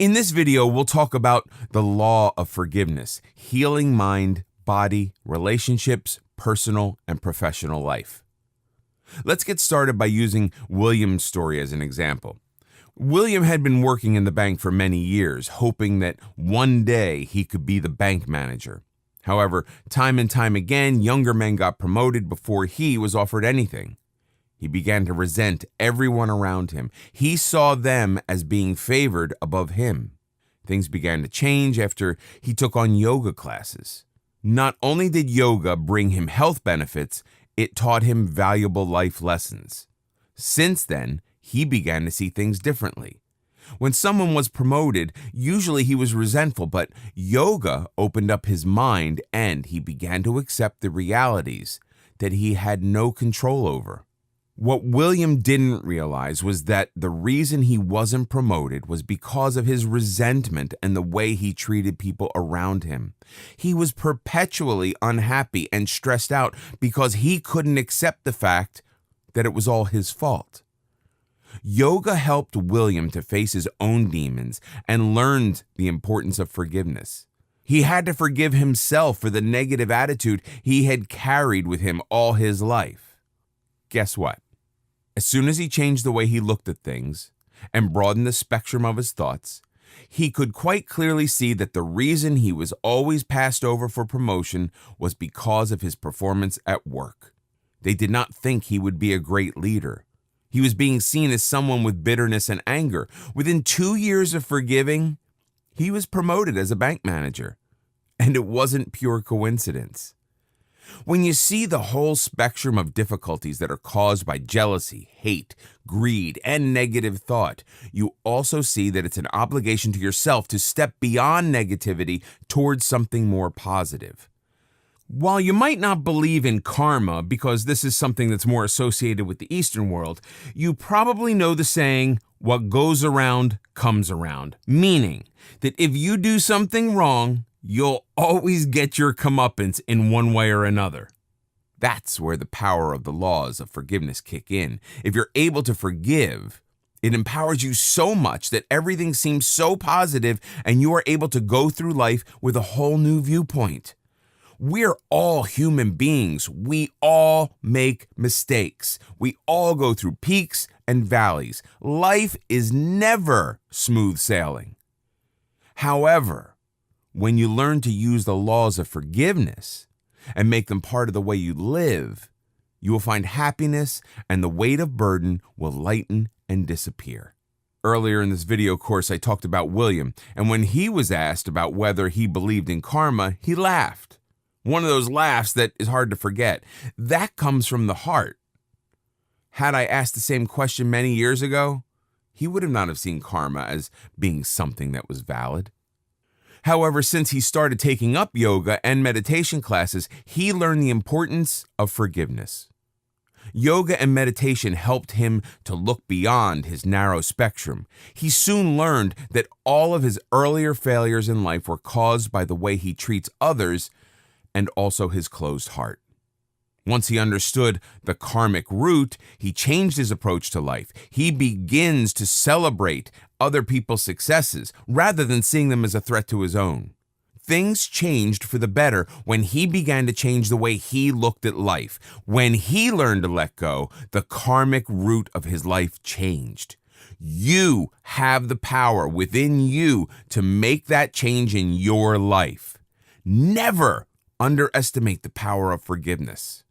In this video, we'll talk about the law of forgiveness, healing mind, body, relationships, personal and professional life. Let's get started by using William's story as an example. William had been working in the bank for many years, hoping that one day he could be the bank manager. However, time and time again, younger men got promoted before he was offered anything. He began to resent everyone around him. He saw them as being favored above him. Things began to change after he took on yoga classes. Not only did yoga bring him health benefits, it taught him valuable life lessons. Since then, he began to see things differently. When someone was promoted, usually he was resentful, but yoga opened up his mind and he began to accept the realities that he had no control over. What William didn't realize was that the reason he wasn't promoted was because of his resentment and the way he treated people around him. He was perpetually unhappy and stressed out because he couldn't accept the fact that it was all his fault. Yoga helped William to face his own demons and learned the importance of forgiveness. He had to forgive himself for the negative attitude he had carried with him all his life. Guess what? As soon as he changed the way he looked at things and broadened the spectrum of his thoughts, he could quite clearly see that the reason he was always passed over for promotion was because of his performance at work. They did not think he would be a great leader. He was being seen as someone with bitterness and anger. Within 2 years of forgiving, he was promoted as a bank manager. And it wasn't pure coincidence. When you see the whole spectrum of difficulties that are caused by jealousy, hate, greed, and negative thought, you also see that it's an obligation to yourself to step beyond negativity towards something more positive. While you might not believe in karma because this is something that's more associated with the Eastern world, you probably know the saying, "What goes around comes around," meaning that if you do something wrong, you'll always get your comeuppance in one way or another. That's where the power of the laws of forgiveness kick in. If you're able to forgive, it empowers you so much that everything seems so positive and you are able to go through life with a whole new viewpoint. We're all human beings. We all make mistakes. We all go through peaks and valleys. Life is never smooth sailing. However, when you learn to use the laws of forgiveness and make them part of the way you live, you will find happiness and the weight of burden will lighten and disappear. Earlier in this video course, I talked about William, and when he was asked about whether he believed in karma, he laughed. One of those laughs that is hard to forget. That comes from the heart. Had I asked the same question many years ago, he would not have seen karma as being something that was valid. However, since he started taking up yoga and meditation classes, he learned the importance of forgiveness. Yoga and meditation helped him to look beyond his narrow spectrum. He soon learned that all of his earlier failures in life were caused by the way he treats others and also his closed heart. Once he understood the karmic root, he changed his approach to life. He begins to celebrate other people's successes rather than seeing them as a threat to his own. Things changed for the better when he began to change the way he looked at life. When he learned to let go, the karmic root of his life changed. You have the power within you to make that change in your life. Never underestimate the power of forgiveness.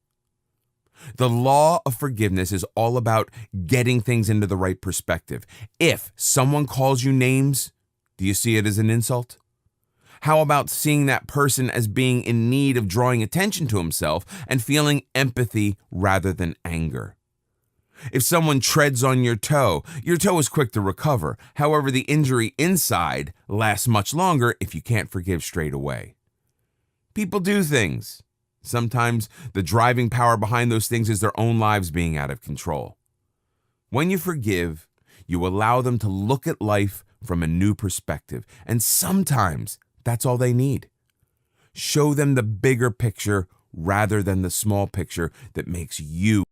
The law of forgiveness is all about getting things into the right perspective. If someone calls you names, do you see it as an insult? How about seeing that person as being in need of drawing attention to himself and feeling empathy rather than anger? If someone treads on your toe is quick to recover. However, the injury inside lasts much longer if you can't forgive straight away. People do things. Sometimes the driving power behind those things is their own lives being out of control. When you forgive, you allow them to look at life from a new perspective, and sometimes that's all they need. Show them the bigger picture rather than the small picture that makes you